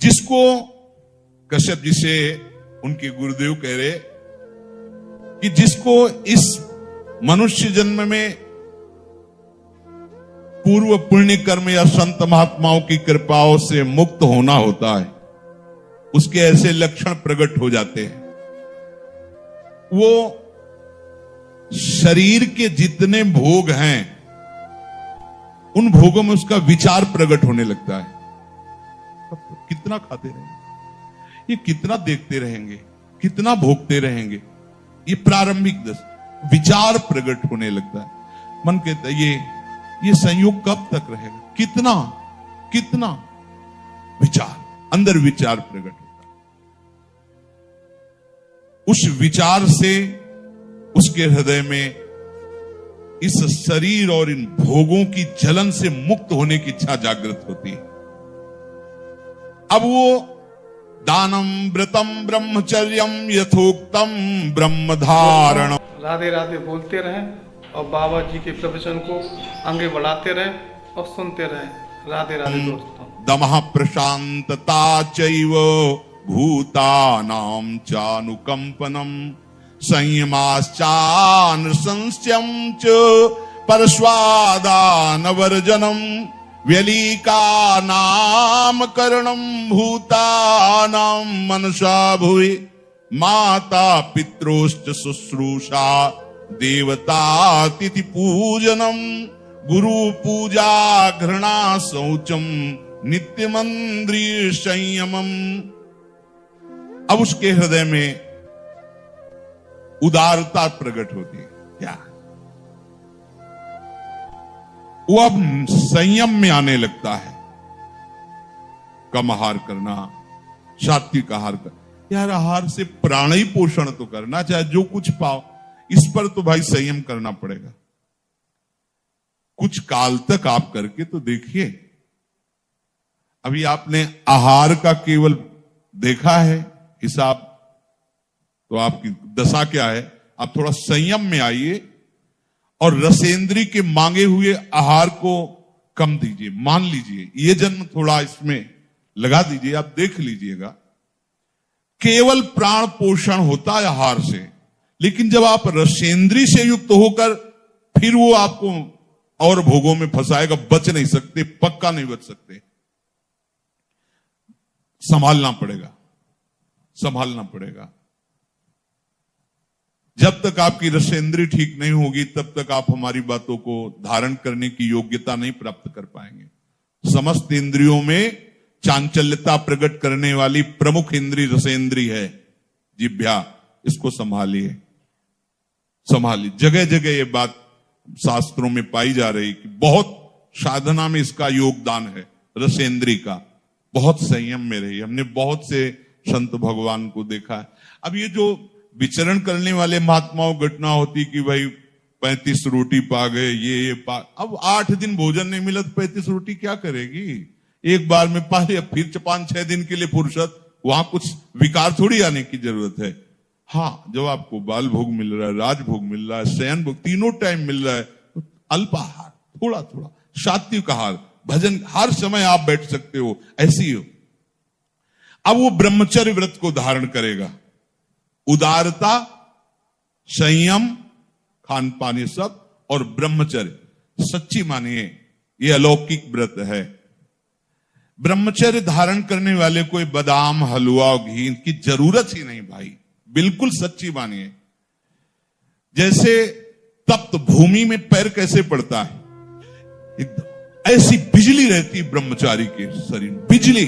जिसको कश्यप जी से उनके गुरुदेव कह रहे कि जिसको इस मनुष्य जन्म में पूर्व पुण्य कर्म या संत महात्माओं की कृपाओं से मुक्त होना होता है, उसके ऐसे लक्षण प्रकट हो जाते हैं। वो शरीर के जितने भोग हैं उन भोगों में उसका विचार प्रकट होने लगता है। कितना खाते रहेंगे, ये कितना देखते रहेंगे, कितना भोगते रहेंगे, ये प्रारंभिक विचार प्रकट होने लगता है। मन कहता है ये संयोग कब तक रहेगा, कितना कितना विचार, अंदर विचार प्रकट होता है। उस विचार से उसके हृदय में इस शरीर और इन भोगों की जलन से मुक्त होने की इच्छा जागृत होती है। अब वो दानम व्रतम ब्रह्मचर्यम यथोक्तम ब्रह्म धारण, राधे राधे बोलते रहें और बाबा जी के प्रवचन को आगे बढ़ाते रहें और सुनते रहें। राधे राधे दोस्तों। दमः प्रशांतता चैव भूतानां चानुकंपनम संयमाश्चान संस्यम च परस्वादानवर्जनम व्यलीका नाम करणम भूतानां मनसा भुवि माता पित्रोश्च शुश्रूषा देवतातिथि पूजनम गुरु पूजा घृणा शौचम नित्यमंद्रिय संयमम। अब उसके हृदय में उदारता प्रकट होती है। क्या वो अब संयम में आने लगता है। कम आहार करना, सात्विक आहार करना। यार आहार से प्राणी पोषण तो करना, चाहे जो कुछ पाओ, इस पर तो भाई संयम करना पड़ेगा। कुछ काल तक आप करके तो देखिए। अभी आपने आहार का केवल देखा है हिसाब, तो आपकी दशा क्या है। आप थोड़ा संयम में आइए और रसेंद्री के मांगे हुए आहार को कम दीजिए। मान लीजिए ये जन्म थोड़ा इसमें लगा दीजिए, आप देख लीजिएगा। केवल प्राण पोषण होता है आहार से, लेकिन जब आप रसेंद्री से युक्त होकर फिर वो आपको और भोगों में फंसाएगा, बच नहीं सकते, पक्का नहीं बच सकते। संभालना पड़ेगा, संभालना पड़ेगा। जब तक आपकी रसेंद्री ठीक नहीं होगी तब तक आप हमारी बातों को धारण करने की योग्यता नहीं प्राप्त कर पाएंगे। समस्त इंद्रियों में चांचल्यता प्रकट करने वाली प्रमुख इंद्री रसेंद्री है जिह्वा। इसको संभालिए, संभालिए। जगह जगह ये बात शास्त्रों में पाई जा रही कि बहुत साधना में इसका योगदान है रसेंद्री का। बहुत संयम में रही। हमने बहुत से संत भगवान को देखा है। अब ये जो विचरण करने वाले महात्माओं घटना होती कि भाई 35 रोटी पा गए, ये पा, अब 8 दिन भोजन नहीं मिला तो 35 रोटी क्या करेगी। एक बार में पा लिया, फिर 5-6 दिन के लिए फुर्सत, वहां कुछ विकार थोड़ी आने की जरूरत है। हाँ, जब आपको बाल भोग मिल रहा है, राजभोग मिल रहा है, शयन भोग तीनों टाइम मिल रहा है, तो अल्पाहार, थोड़ा थोड़ा सात्विक आहार, भजन, हर समय आप बैठ सकते हो, ऐसी हो। अब वो ब्रह्मचर्य व्रत को धारण करेगा। उदारता, संयम, खान पान, ये सब, और ब्रह्मचर्य। सच्ची मानिए ये अलौकिक व्रत है। ब्रह्मचर्य धारण करने वाले कोई बादाम, हलवा, घी की जरूरत ही नहीं भाई। बिल्कुल सच्ची मानिए। जैसे तप्त भूमि में पैर कैसे पड़ता है, एकदम ऐसी बिजली रहती ब्रह्मचारी के शरीर में। बिजली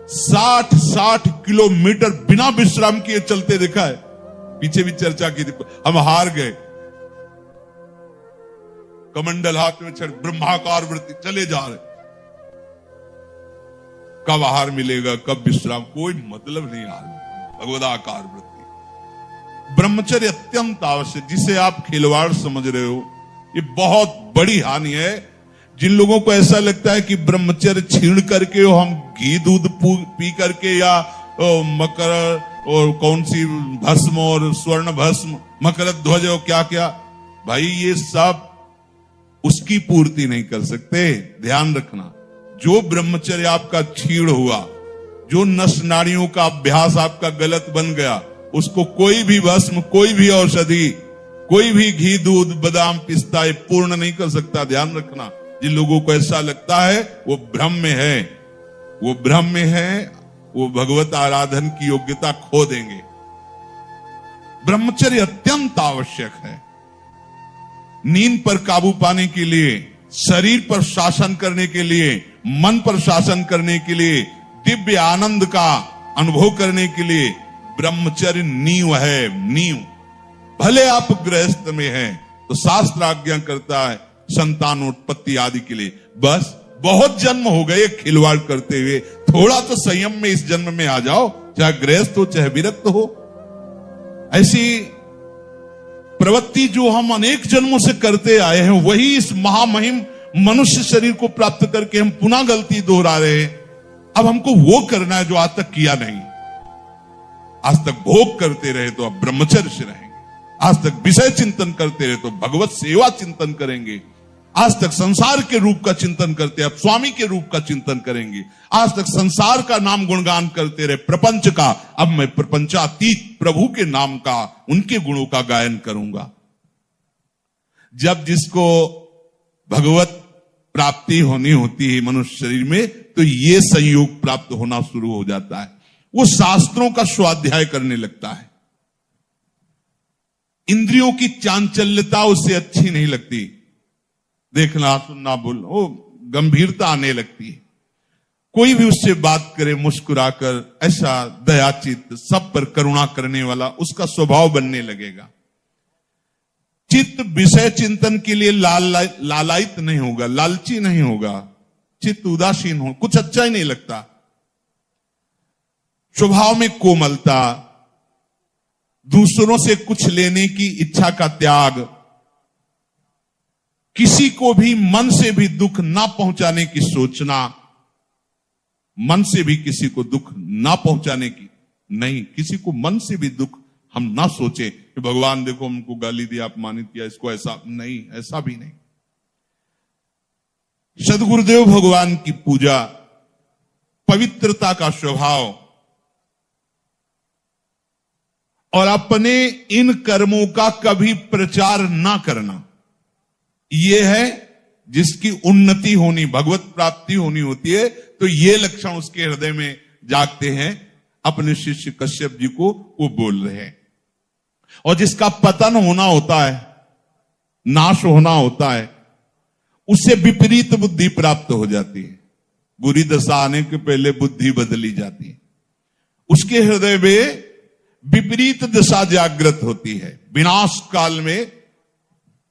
60 किलोमीटर बिना विश्राम किए चलते देखा है। पीछे भी चर्चा की थी, हम हार गए। कमंडल हाथ में छड़, ब्रह्माकार वृत्ति, चले जा रहे। कब आहार मिलेगा, कब विश्राम, कोई मतलब नहीं। आहार भगवदाकार वृत्ति। ब्रह्मचर्य अत्यंत आवश्यक, जिसे आप खिलवाड़ समझ रहे हो, ये बहुत बड़ी हानि है। जिन लोगों को ऐसा लगता है कि ब्रह्मचर्य छीण करके हम घी दूध पी करके या मकर और कौन सी भस्म और स्वर्ण भस्म, मकर ध्वज और क्या क्या, भाई ये सब उसकी पूर्ति नहीं कर सकते। ध्यान रखना, जो ब्रह्मचर्य आपका छीण हुआ जो नस नाड़ियों का अभ्यास आपका गलत बन गया, उसको कोई भी भस्म, कोई भी औषधि, कोई भी घी, दूध, बादाम, पिस्ता ये पूर्ण नहीं कर सकता। ध्यान रखना, जिन लोगों को ऐसा लगता है वो भ्रम में है, वो भ्रम में है, वो भगवत आराधन की योग्यता खो देंगे। ब्रह्मचर्य अत्यंत आवश्यक है। नींद पर काबू पाने के लिए, शरीर पर शासन करने के लिए, मन पर शासन करने के लिए, दिव्य आनंद का अनुभव करने के लिए ब्रह्मचर्य नींव है, नींव। भले आप गृहस्थ में हैं तो शास्त्र आज्ञा करता है संतानोत्पत्ति आदि के लिए। बस बहुत जन्म हो गए खिलवाड़ करते हुए, थोड़ा तो संयम में इस जन्म में आ जाओ, चाहे गृहस्थ हो चाहे विरक्त हो। ऐसी प्रवृत्ति जो हम अनेक जन्मों से करते आए हैं, वही इस महामहिम मनुष्य शरीर को प्राप्त करके हम पुनः गलती दोहरा रहे हैं। अब हमको वो करना है जो आज तक किया नहीं। आज तक भोग करते रहे तो अब ब्रह्मचर्य से रहेंगे, आज तक विषय चिंतन करते रहे तो भगवत सेवा चिंतन करेंगे, आज तक संसार के रूप का चिंतन करते अब स्वामी के रूप का चिंतन करेंगे, आज तक संसार का नाम गुणगान करते रहे, प्रपंच का, अब मैं प्रपंचातीत प्रभु के नाम का, उनके गुणों का गायन करूंगा। जब जिसको भगवत प्राप्ति होनी होती है मनुष्य शरीर में, तो ये संयोग प्राप्त होना शुरू हो जाता है। वो शास्त्रों का स्वाध्याय करने लगता है। इंद्रियों की चांचल्यता उससे अच्छी नहीं लगती, देखना सुनना बोल, वो गंभीरता आने लगती है। कोई भी उससे बात करे मुस्कुराकर, ऐसा दयाचित, सब पर करुणा करने वाला उसका स्वभाव बनने लगेगा। चित्त विषय चिंतन के लिए लालायित नहीं होगा, लालची नहीं होगा, चित्त उदासीन हो, कुछ अच्छा ही नहीं लगता। स्वभाव में कोमलता, दूसरों से कुछ लेने की इच्छा का त्याग, किसी को भी मन से भी दुख ना पहुंचाने की सोचना, मन से भी किसी को दुख ना पहुंचाने की नहीं, किसी को मन से भी दुख हम ना सोचे कि भगवान देखो हमको गाली दिया, अपमानित किया, इसको ऐसा नहीं, ऐसा भी नहीं। सद्गुरुदेव भगवान की पूजा, पवित्रता का स्वभाव और अपने इन कर्मों का कभी प्रचार ना करना, यह है जिसकी उन्नति होनी, भगवत प्राप्ति होनी होती है। तो ये लक्षण उसके हृदय में जागते हैं। अपने शिष्य कश्यप जी को वो बोल रहे हैं। और जिसका पतन होना होता है, नाश होना होता है, उससे विपरीत बुद्धि प्राप्त हो जाती है। बुरी दशा आने के पहले बुद्धि बदली जाती है। उसके हृदय में विपरीत दशा जागृत होती है। विनाश काल में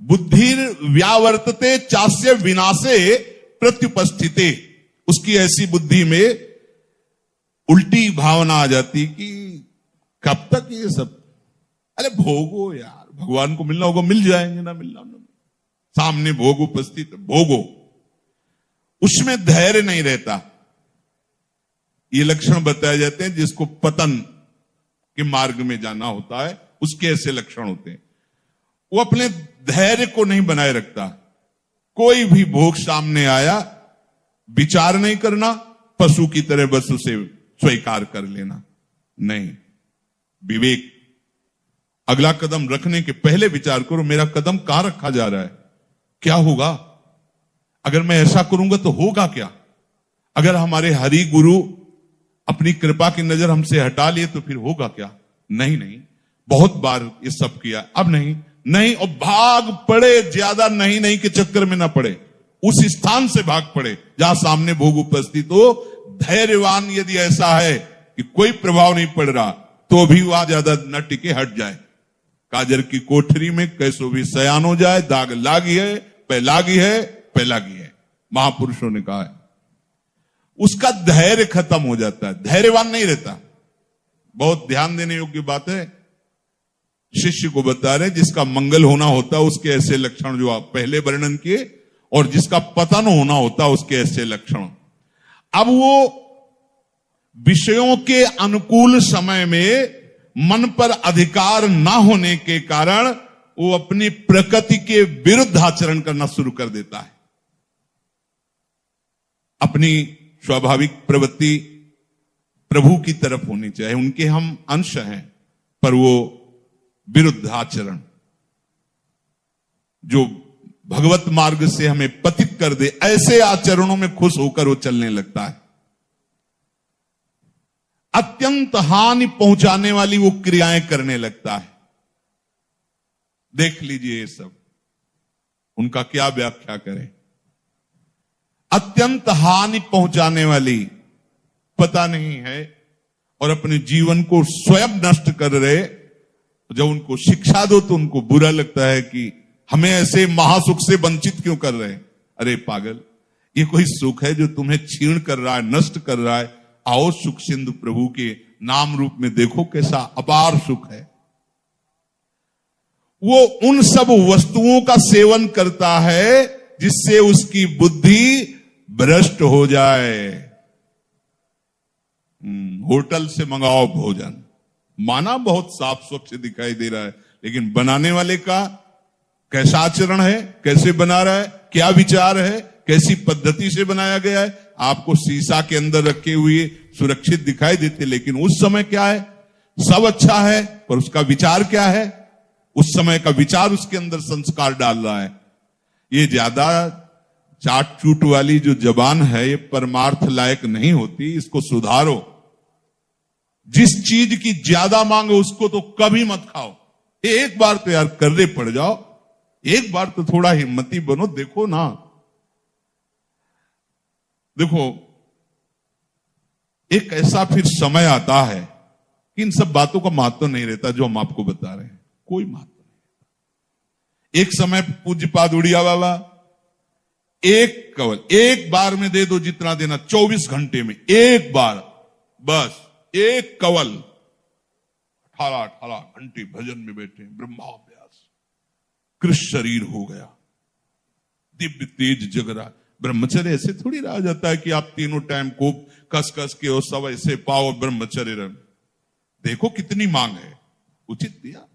बुद्धि व्यावर्तते चास्य विनाशे प्रत्युपस्थिते, उसकी ऐसी बुद्धि में उल्टी भावना आ जाती कि कब तक ये सब, अरे भोगो यार, भगवान को मिलना होगा मिल जाएंगे, ना मिलना ना, सामने भोग उपस्थित, भोगो। उसमें धैर्य नहीं रहता। ये लक्षण बताए जाते हैं जिसको पतन के मार्ग में जाना होता है, उसके ऐसे लक्षण होते हैं। वो अपने धैर्य को नहीं बनाए रखता। कोई भी भोग सामने आया, विचार नहीं करना, पशु की तरह बस उसे स्वीकार कर लेना, नहीं। विवेक, अगला कदम रखने के पहले विचार करो, मेरा कदम कहां रखा जा रहा है, क्या होगा, अगर मैं ऐसा करूंगा तो होगा क्या, अगर हमारे हरि गुरु अपनी कृपा की नजर हमसे हटा लिए तो फिर होगा क्या। नहीं नहीं, बहुत बार ये सब किया, अब नहीं नहीं, और भाग पड़े, ज्यादा नहीं नहीं के चक्कर में ना पड़े, उस स्थान से भाग पड़े जहां सामने भोग उपस्थित हो। धैर्यवान यदि ऐसा है कि कोई प्रभाव नहीं पड़ रहा तो भी वहां ज्यादा न टिके, हट जाए। काजर की कोठरी में कैसो भी सयान हो जाए, दाग लागी है, पैलागी है, पैलागी है, महापुरुषों ने कहा है। उसका धैर्य खत्म हो जाता है, धैर्यवान नहीं रहता। बहुत ध्यान देने योग्य बात है। शिष्य को बता रहे जिसका मंगल होना होता है उसके ऐसे लक्षण जो आप पहले वर्णन किए, और जिसका पतन होना होता है उसके ऐसे लक्षण। अब वो विषयों के अनुकूल समय में मन पर अधिकार ना होने के कारण वो अपनी प्रकृति के विरुद्ध आचरण करना शुरू कर देता है। अपनी स्वाभाविक प्रवृत्ति, प्रभु की तरफ होनी चाहिए। उनके हम अंश हैं, पर वो विरुद्ध आचरण जो भगवत मार्ग से हमें पतित कर दे, ऐसे आचरणों में खुश होकर वो चलने लगता है। अत्यंत हानि पहुंचाने वाली वो क्रियाएं करने लगता है। देख लीजिए ये सब, उनका क्या व्याख्या करें। अत्यंत हानि पहुंचाने वाली, पता नहीं है, और अपने जीवन को स्वयं नष्ट कर रहे। जब उनको शिक्षा दो तो उनको बुरा लगता है कि हमें ऐसे महासुख से वंचित क्यों कर रहे हैं। अरे पागल, ये कोई सुख है जो तुम्हें क्षीण कर रहा है, नष्ट कर रहा है? आओ सुख सिंधु प्रभु के नाम रूप में देखो कैसा अपार सुख है। वो उन सब वस्तुओं का सेवन करता है जिससे उसकी बुद्धि भ्रष्ट हो जाए। होटल से मंगाओ भोजन, माना बहुत साफ स्वच्छ दिखाई दे रहा है, लेकिन बनाने वाले का कैसा आचरण है, कैसे बना रहा है, क्या विचार है, कैसी पद्धति से बनाया गया है। आपको शीशा के अंदर रखे हुए सुरक्षित दिखाई देते, लेकिन उस समय क्या है, सब अच्छा है, पर उसका विचार क्या है, उस समय का विचार उसके अंदर संस्कार डाल रहा है। ये ज्यादा चाट चूट वाली जो जबान है, ये परमार्थ लायक नहीं होती, इसको सुधारो। जिस चीज की ज्यादा मांग है उसको तो कभी मत खाओ। एक बार तो यार कर्रे पड़ जाओ, एक बार तो थोड़ा हिम्मती बनो। देखो ना, देखो एक ऐसा फिर समय आता है कि इन सब बातों का महत्व नहीं रहता जो हम आपको बता रहे हैं, कोई महत्व नहीं। एक समय पूज्यपाद उड़िया बाबा एक कवल एक बार में दे दो, जितना देना, 24 घंटे में एक बार, बस एक कवल। 18 घंटे भजन में बैठे, ब्रह्माभ्यास, कृष्ण शरीर हो गया, दिव्य तेज जग रहा। ब्रह्मचर्य ऐसे थोड़ी रहा जाता है कि आप तीनों टाइम को कस कस के और सब ऐसे पाओ ब्रह्मचर्य रंग। देखो कितनी मांग है, उचित दिया,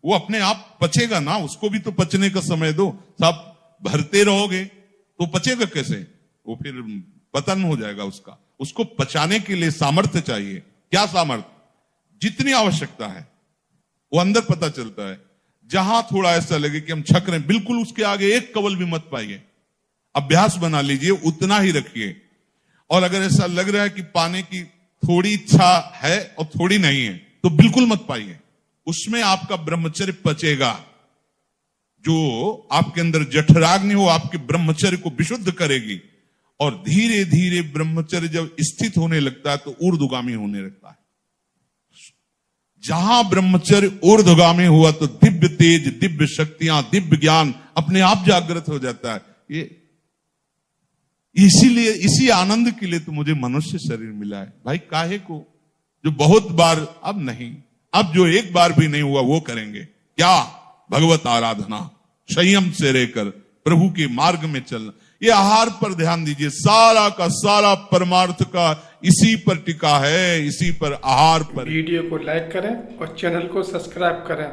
वो अपने आप पचेगा ना, उसको भी तो पचने का समय दो। सब भरते रहोगे तो पचेगा कैसे, वो फिर पतन हो जाएगा उसका। उसको पचाने के लिए सामर्थ्य चाहिए। क्या सामर्थ्य? जितनी आवश्यकता है वो अंदर पता चलता है। जहां थोड़ा ऐसा लगे कि हम छक रहे हैं, बिल्कुल उसके आगे एक कवल भी मत पाइए। अभ्यास बना लीजिए, उतना ही रखिए। और अगर ऐसा लग रहा है कि पाने की थोड़ी इच्छा है और थोड़ी नहीं है, तो बिल्कुल मत पाइए। उसमें आपका ब्रह्मचर्य पचेगा। जो आपके अंदर जठराग्नि हो, आपके ब्रह्मचर्य को विशुद्ध करेगी। और धीरे धीरे ब्रह्मचर्य जब स्थित होने लगता है तो ऊर्ध्वगामी होने लगता है। जहां ब्रह्मचर्य ऊर्ध्वगामी हुआ तो दिव्य तेज, दिव्य शक्तियां, दिव्य ज्ञान अपने आप जागृत हो जाता है। ये इसीलिए, इसी आनंद के लिए तो मुझे मनुष्य शरीर मिला है भाई। काहे को जो बहुत बार, अब नहीं, अब जो एक बार भी नहीं हुआ वो करेंगे। क्या? भगवत आराधना, संयम से रहकर प्रभु के मार्ग में चलना। ये आहार पर ध्यान दीजिए, सारा का सारा परमार्थ का इसी पर टिका है, इसी पर, आहार पर। वीडियो को लाइक करें और चैनल को सब्सक्राइब करें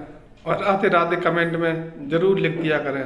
और राधे राधे कमेंट में जरूर लिख दिया करें।